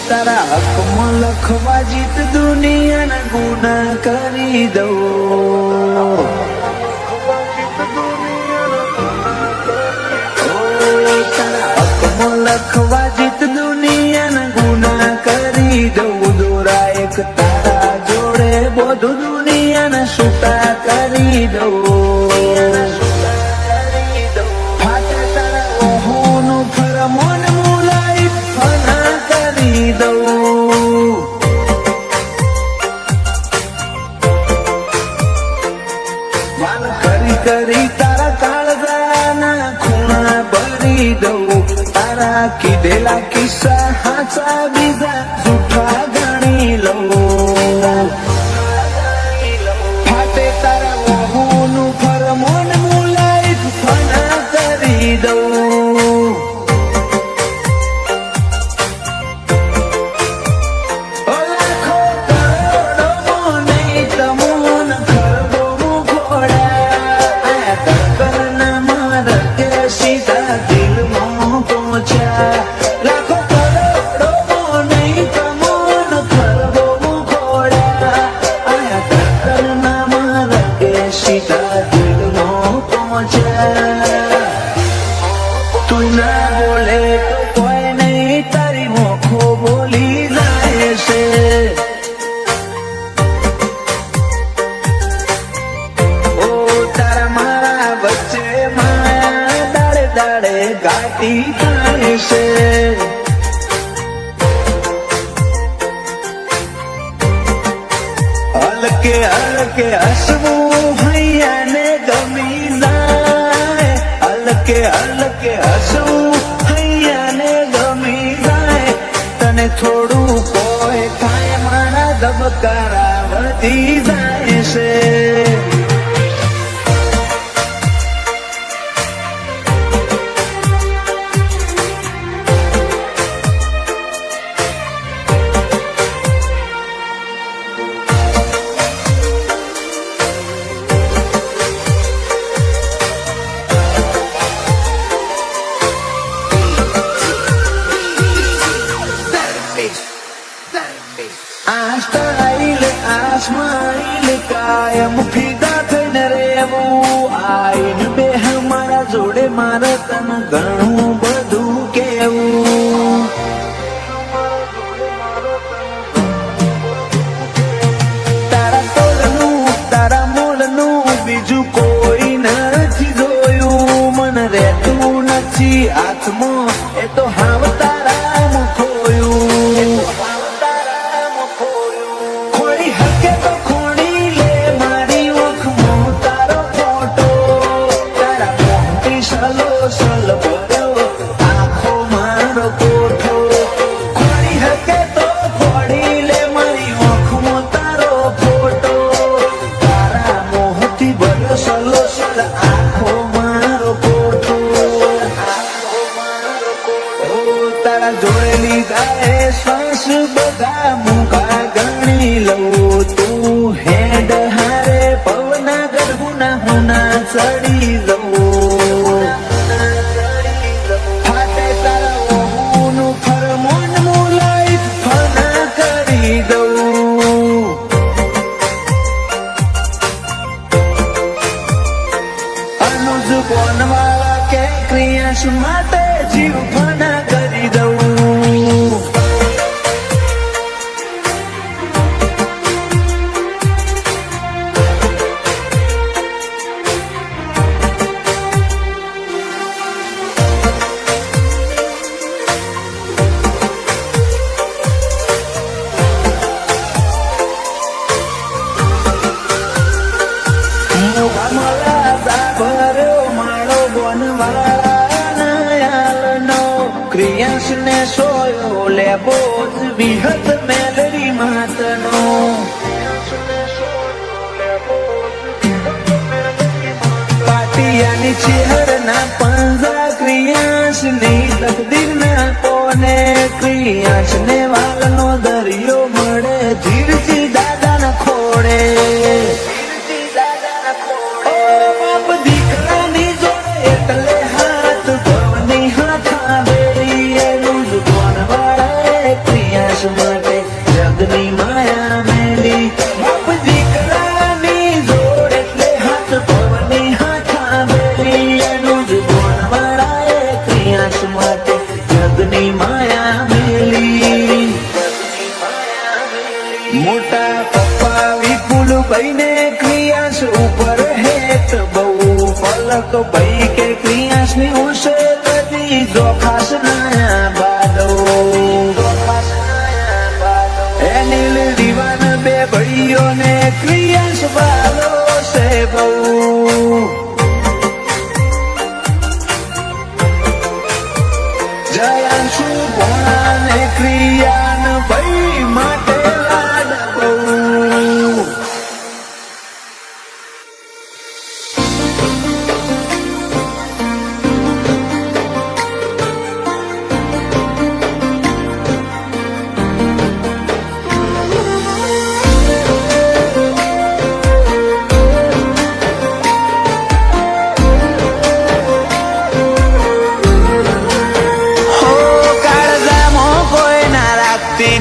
તારા હકમાં લખવા જીત દુનિયાના ગુના કરી દઉં. તારા હકમાં લખવા જીત દુનિયાના ગુના કરી દઉં. દોરા એક તારા જોડે બધું દુનિયાના છૂટા કરી દઉં. ફાટે તારા ઓહોનું ફરમોન મુલાઈ ફના કરી દઉં. વાલ કરી કરી તારા કાળજાના ખૂણા ભરી દઉં. તારા કીધેલા કિસ્સા હાચા બીજા જૂઠા ગણી લઉં. ફાટે તારા ઓહોનું ફરમોન મુલાઈ ફના કરી દઉં. લાખો કરોડો નહીં તમોન ખરબો મુખોડા. કરના મારા કે સીધા દિલમાં પહોંચ્યા. લાખો કરોડો નહીં તમોન ખરબો મુખોડા. કરના મારા કે સીધા દિલમાં પહોંચ્યા. તું ના બોલે તો કોઈ નહીં તારી મોખો બોલી જાય છે. ઓ તારા મારા વચ્ચે માયા દાડે દાડે ગાતી થાય છે. હલકે હલકે હસવું હૈયાને ગમી જાય. હલકે હલકે હસવું હૈયાને ગમી જાય. તને થોડું કોઈ થાય મારા ધબકારા વધી જાય છે. આ સ્ટાઈલ આ સ્માઈલ કાયમ ફિદા થઈને રહેવું. આઈન બે મારા જોડે મારે તને ઘણું બધું કેવું. તારા તોલનું તારા મોલનું બીજું કોઈ નથી જોયું. મને રહેતું નથી હાથમાં એ તો હાવ તારા મુખોયું. ખોડી હકે તો ખોડી લે મારી ઓખમાં તારો ફોટો. તારા મોટી સલો સલ ભર્યો આખો મારો કોઠો. ખોડી હકે તો ખોડી લે મારી ઓખમાં તારો ફોટો. તારા મોહથી ભર્યો સલો સલ આખો મારો કોઠો. તારા જોડે લીધા એ શ્વાસ બધા મુખા ગણી લઉં. તું હેડ હારે પવના ગરબુના હોના ચડી લઉં. ફાટે તારા ઓહુનું ફરમોન મુલાઈ ફના કરી દઉં. અનુજ કોનવાળા કે ક્રિયાશ માટે જીવ ફના કરી દઉં. ક્રિયાશ ને સોયો લેબો વિહત મેલડી માતનો. પાટિયાની ચેહરના પંજા ક્રિયાશ ની તકદીર ના કોને. ક્રિયાશ ને વાલનો દરિયો મળે ધીરજી દાદા ના ખોડે. બાપ દીકરાની જોડે એટલે હાથ ભવની હાથ આવે. ક્રિયાશ ને ક્રિયાશ ઉપર હેત બહુ પલક ભાઈ કે ક્રિયાશ ની ઉશે કદી જોખાશ નયા બાદો એ નીલ દીવાન બે ભાઈઓ ને ક્રિયાશ બાલો છે બહુ જયાંશુ ભોણા ને ક્રિયાન ભાઈ માટે લાડ બહુ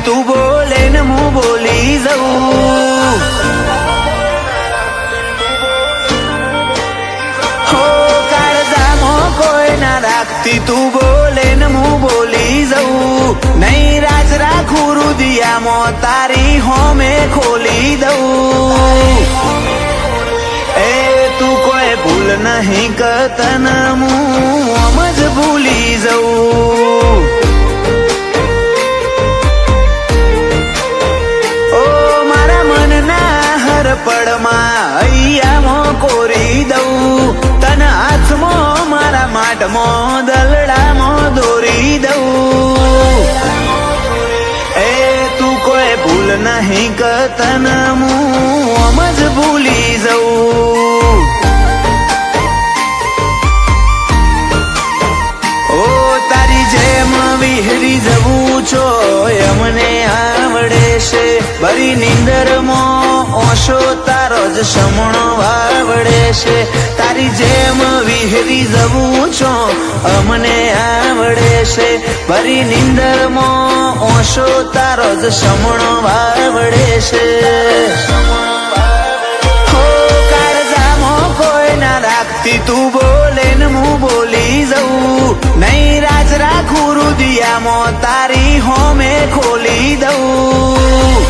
તું બોલે ને હું બોલી જાઉં હો કાળજામાં કોઈ ના રાખતી તું બોલે ને હું બોલી જાઉં નહીં રાજ રાખું રુદિયામાં તારી હોમે ખોલી દઉં એ તું કોઈ ભૂલ નહીં કરતન હું આમ જ ભૂલી જાઉં પડમાં હૈયામાં કોરી દઉં તન હાથમાં મારા માટમાં દલડામાં દોરી દઉં એ તું કોઈ ભૂલ નહીં કરતન હું આમ જ ભૂલી જાઉં ઓ તારી જેમ વિહરી જવું છો અમને આવડે છે ભરી નીંદરમાં ઓશો તારો જ સમણો આવડે છે તારી જેમ વિહરી જવું છો અમને આવડે છે ભરી નીંદરમાં ઓશો તારો જ સમણો આવડે છે હો કાળજામાં કોઈ ના રાખતી તું બોલે ને હું બોલી જાઉં નહીં રાજ રાખું રુદિયામાં તારી હોમે ખોલી દઉં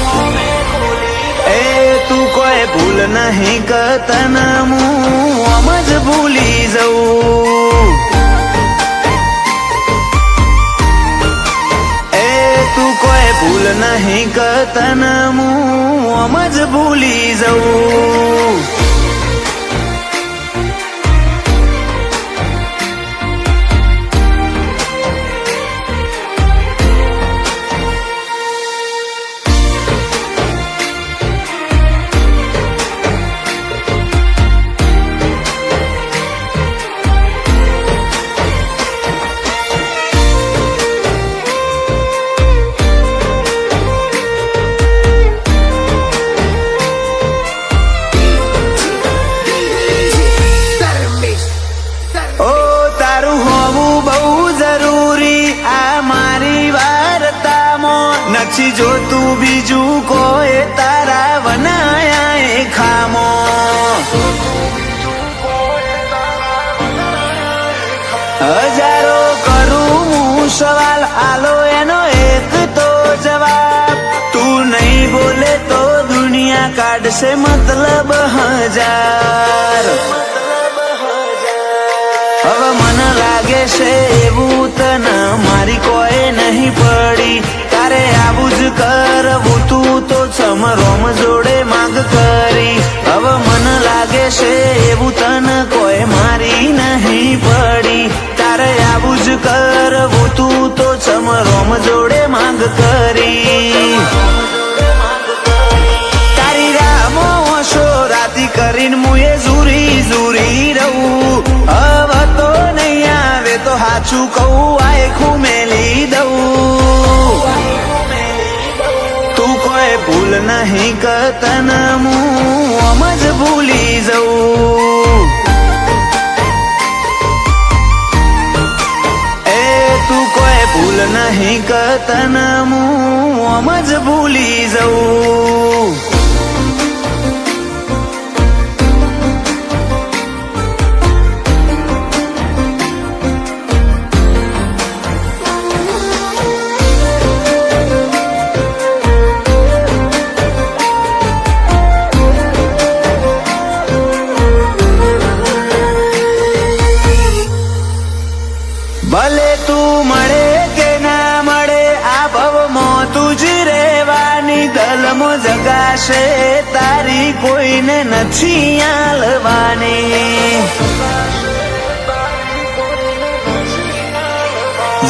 એ તું કોઈ ભૂલ નહીં કરતન હું આમ જ ભૂલી જાઉં એ તું કોઈ ભૂલ નહીં કરતન હું આમ જ ભૂલી જાઉં નથી જોતું બીજું કોઈ તારા વનાયા ખામો હજારો કરું હું સવાલ આલો એનો એક તો જવાબ તું નહીં બોલે તો દુનિયા કાઢશે મતલબ હજાર હવે મને લાગે છે એવું તને મારી કોઈ નહીં પડી તારે આવું જ કરવું તું તો સમરોમ જોડે માંગ કરી હવે મને લાગે છે એવું તને કોઈ મારી નહીં પડી તારે આવું જ કરવું તું તો સમરોમ જોડે માંગ કરી તારી રામો ઓશો રાતી કરીને મુએ ઝૂરી ઝૂરી રહું હવે તો નહીં આવે તો હાચું કહું આખું મેલી દઉં તું કોઈ ભૂલ નહીં કરતન હું આમ જ ભૂલી જાઉં એ તું કોઈ ભૂલ નહીં કરતન હું આમ જ ભૂલી જાઉં પાસે તારી કોઈને નથી આલવાની.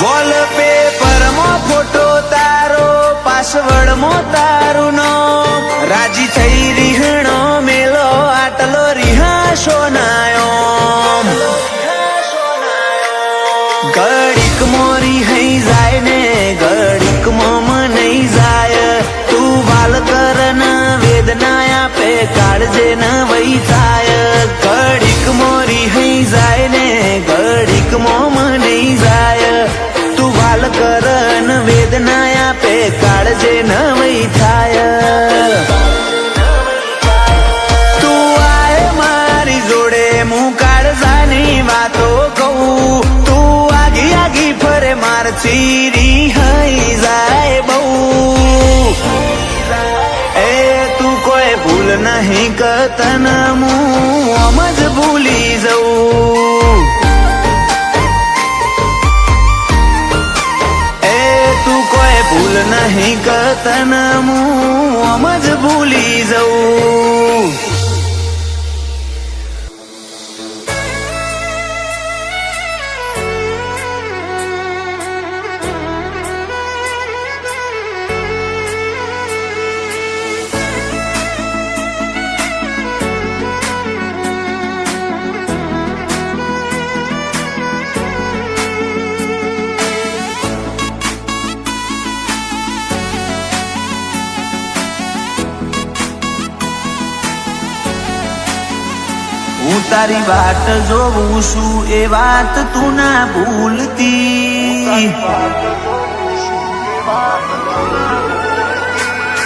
વોલપેપરમાં ફોટો તારો, પાસવર્ડમાં તારું નામ, રાજી થઈ રીહણો મેલો આટલો રિહાશો નાયો. ઘડીક મોરી હઈ જાય ને ઘડીક મોમાં નહીં જાય. તું વાલ કરન વેદના આપે કાળજે ન વહી થાય. ઘડીક મોરી હઈ જાય ને ઘડીક મોમાં નહીં જાય. તું વાલ કરન વેદના આપે કાળજે ન વહી થાય. તું આય મારી જોડે હું કાળજાની વાતો કહું. ફરે મારથી રિહાઈ જાય બહુ. એ તું કોઈ ભૂલ નહીં કરતન હું આમ જ ભૂલી જઉં. એ તું કોઈ ભૂલ નહીં કરતન હું આમ જ ભૂલી જઉં. હું તારી વાટ જોઉં છું એ વાત તું ના ભૂલતી.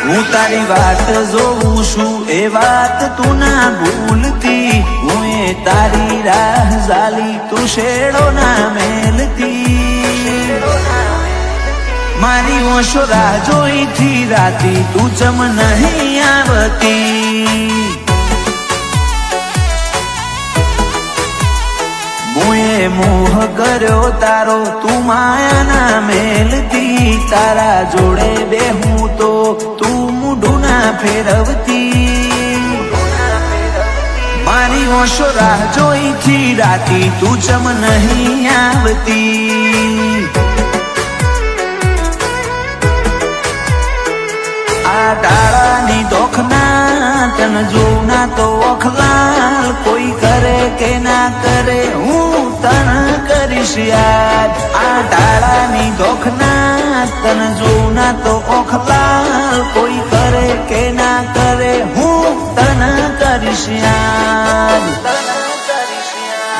હું તારી વાત જોઉં છું એ વાત તું ના ભૂલતી. હું એ તારી રાહ ઝાલી તું શેડો ના મેલતી. મારી ઓશો રાહ જોઈથી રાતી તું ચમ નહીં આવતી. મુએ મોહ કર્યો તારો તું માયાના મેલતી. તારા જોડે બેહું તો તું મૂઢું ના ફેરવતી. મારી ઓશો રાહ જોઈથી રાતી તું ચમ નહીં આવતી. આ ડાળાની દોખના તન જોઉં ના તો ઓખલાલ. કોઈ કરે કે ના કરે હું તન કરીશ યાદ. આ ડાળાની દોખના તન જોઉં ના તો ઓખલાલ. કોઈ કરે કે ના કરે હું તન કરીશ યાદ.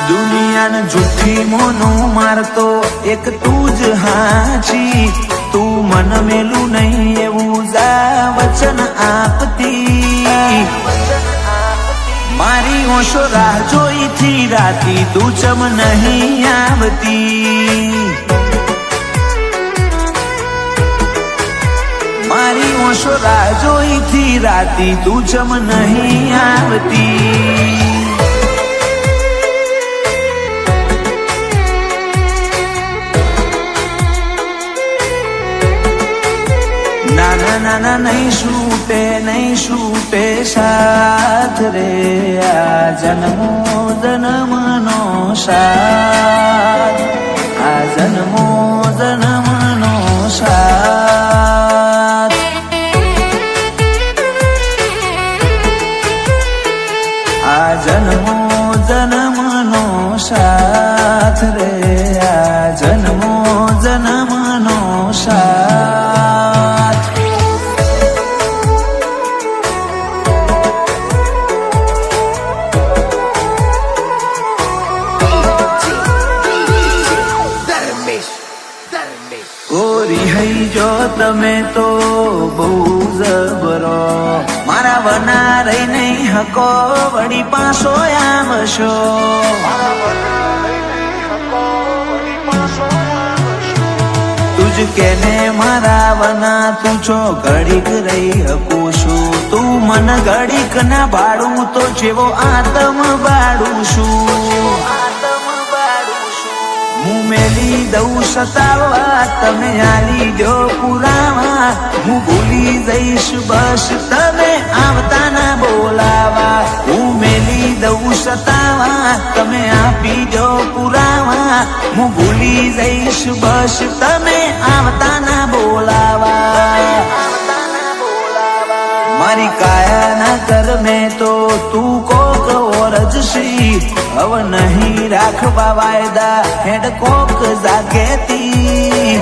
દુનિયાને જુઠ્ઠી મોનું મારતો એક તું જ હાચી. તું મન મેલું નહીં એવું જા વચન આપતી. મારી ઓશો રાહ જોઈથી રાતી તું ચમ નહીં આવતી. મારી ઓશો રાહ જોઈથી રાતી તું ચમ નહીં આવતી. નાના નાના નહીં છૂટે સાથ રે. આ જન્મો જન્મનો સાથ. આ જન્મો જન્મનો સાથ. આ જન્મો જન્મનો સાથ રે. આ જન્મો જન્મનો સાથ. ગોરી હઈ જો તમે તો બહુ જબરો. મારા વના રહી નહીં હકો વળી પાછો આવશો. તુજ કેને મારા વના તું છો ઘડીક રહી હકું છું. તું મન ઘડીક ના ભાડું તો જેવો આતમ બાળું છું. હું મેલી દઉં સતાવા, તમે આલી દો પુરાવા. હું ભૂલી જઈશ બસ તમે આવતા ના બોલાવા. હું મેલી દઉં સતાવા, તમે આપી દો પુરાવા. હું ભૂલી જઈશ બસ તમે આવતા ના બોલાવા. મારી કાયાના કર્મે તો તું કોક ઓરજશી. હવે નહીં રાખવા વાયદા હેડ કોક જાગેતી.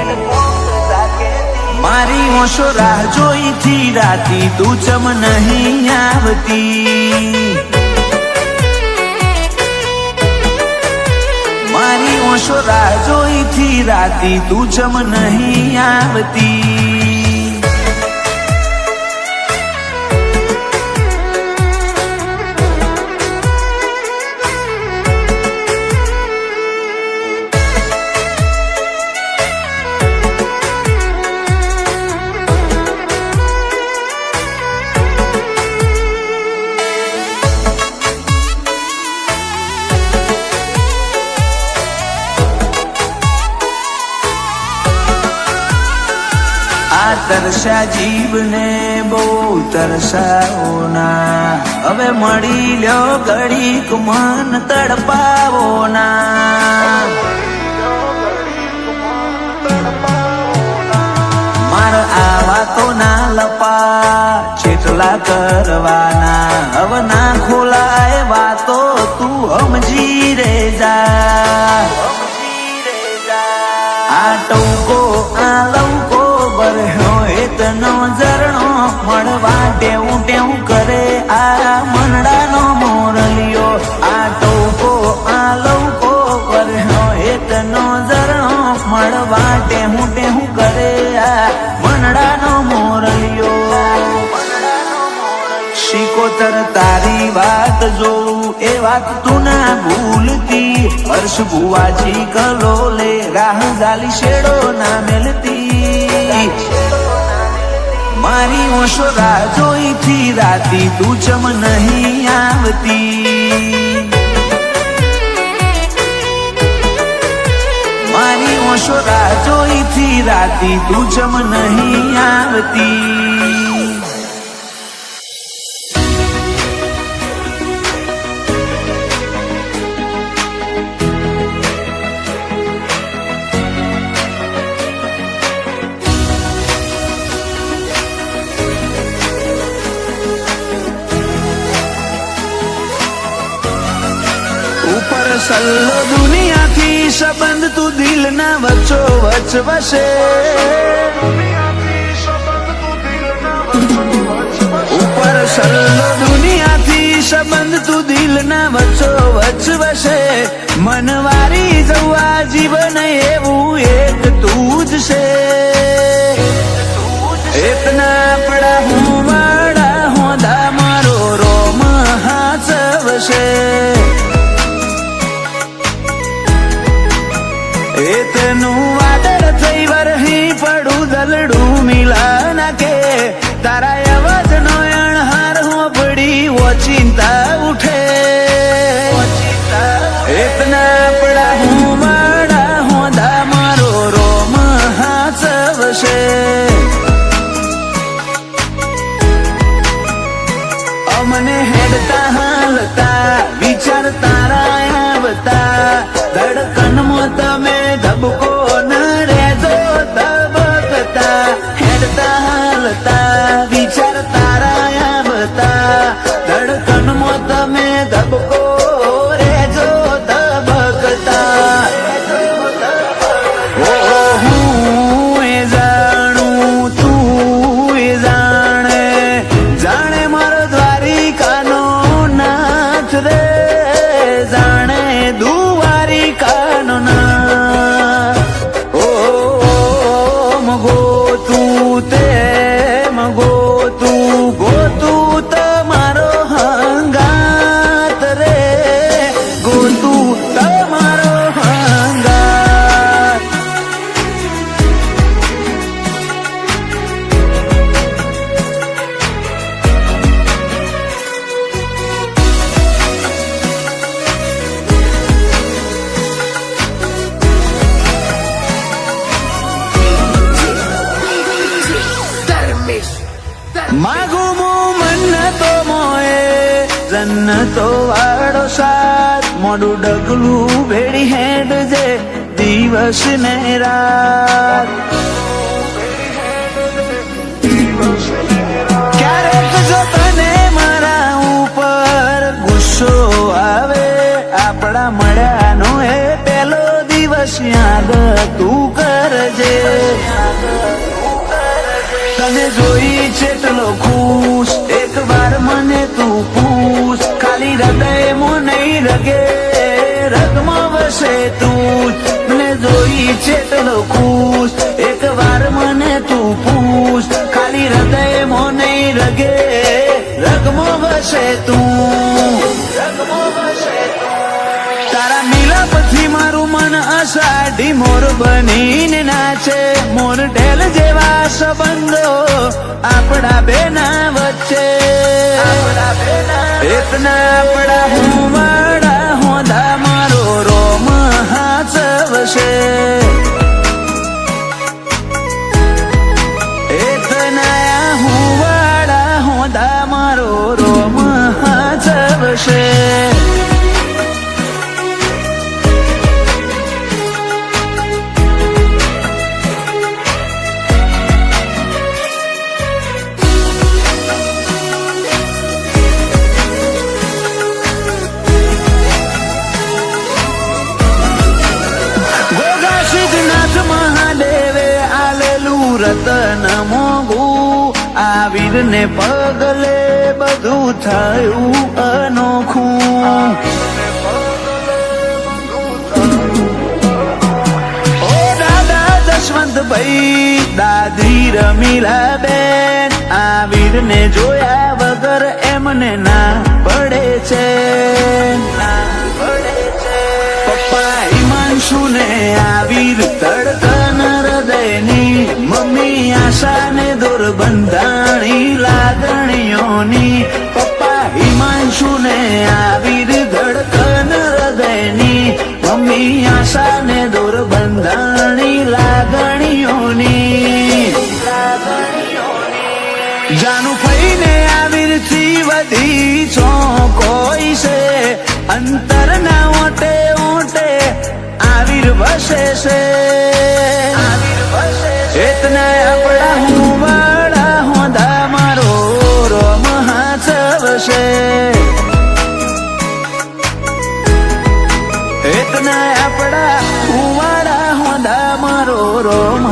મારી ઓશો રાહ જોઈ થી રાતી તું ચમ નહીં આવતી. મારી ઓશો રાહ જોઈ થી રાતી તું ચમ નહીં આવતી. આ તરસા જીવને બહુ તરસાવો ના. હવે મળી લ્યો ઘડીક મન તડપાવો ના. મારા આવા તો ના લપા જેટલા કરવાના. હવે ના ખોલાય વાતો તું સમજી રે જા. આ ટૌકો આ લૌકો બરહ્યો એતનો ઝરણો મળવા ટેવું ટેવું કરે આ મનડાનો મોરલિયો. આ ટૌકો આ લૌકો બરહ્યો એતનો ઝરણો મળવા ટેવું ટેવું કરે આ મનડાનો મોરલિયો. શિકોતર તારી વાત જોઉં એ વાત તું ના ભૂલતી. હર્ષ ભુવાજી કલોલે રાહ જાલી શેડો ના મેલતી. મારી ઓશો રાહ જોઈ થી રાતી તું ચમ નહીં આવતી. મારી ઓશો રાહ જોઈ થી રાતી તું ચમ નહીં આવતી. ઉપર સલ્લો દુનિયાથી સંબંધ તું દિલ ના વચ્ચો વચ વસે. ઉપર સલ્લો દુનિયાથી સંબંધ તું દિલ ના વચ્ચો વચ વસે. મનવારી જવા જીવન એવું એક તું જ છે. એતના પડા હું વાડા હોદા મારો રોમ હાચવશે. એતનું વાદળ થઈ વરહી પડું દલડું મિલા નાખે. તારા અવાજ નો અણહાર હોપડી ઓ ચિંતા ઉઠે. એતના પડા હું વાડા હોદા મારો રોમ હાચવશે. અમને હેડતા હાલતા વિચાર તો વાળો સાથ મોડું ડગલું ભેડી હેડ જે દિવસ ને રાત ક્યારેક જો તને મારા ઉપર ગુસ્સો આવે આપણા મળ્યાનો એ પહેલો દિવસ યાદ તું કરજે તને જોઈ જેટલો ખુશ એક વાર મને તું પૂછ ખાલી હૃદયમાં નહીં રગે રગમાં વસે તું મને જોઈ જેટલો ખુશ એક વાર મને તું પૂછ ખાલી હૃદયમાં નહીં રગે રગમાં વસે તું તારા મિલાપથી મારું મન અષાઢી મોર બનીને નાચે મોર ઢેલ જેવા સંબંધો આપણા બેના વચ્ચે એકના આપણા હું વાળા હોદા મારો રોમ હાચવશે એકના હું વાળા હોદા મારો રોમ હાચવશે રતન મોગું આ વીરને પગલે બધું થયું અનોખું ઓ દાદા જશવંતભાઈ દાદી રમીલા બેન આ વીરને જોયા વગર એમને ના પડે છે પપ્પા હિમાંશુને આ વીર ધડકન હૃદયની મમ્મી આશાને દોર બંધાણી લાગણીઓની પપ્પા હિમાંશુને આ વીર ધડકન હૃદયની મમ્મી આશાને દોર બંધાણી લાગણીઓની જાનું ફઈને આ વીરથી વધી છો કોઈ છે અંતરના ઓટે ઓટે આ વીર વસે છે એતના આપણા હું વાળા હોદા મારો રોમ હાચવશે એતના આપણા હું વાળા હોદા મારો રોમ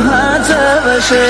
હાચવશે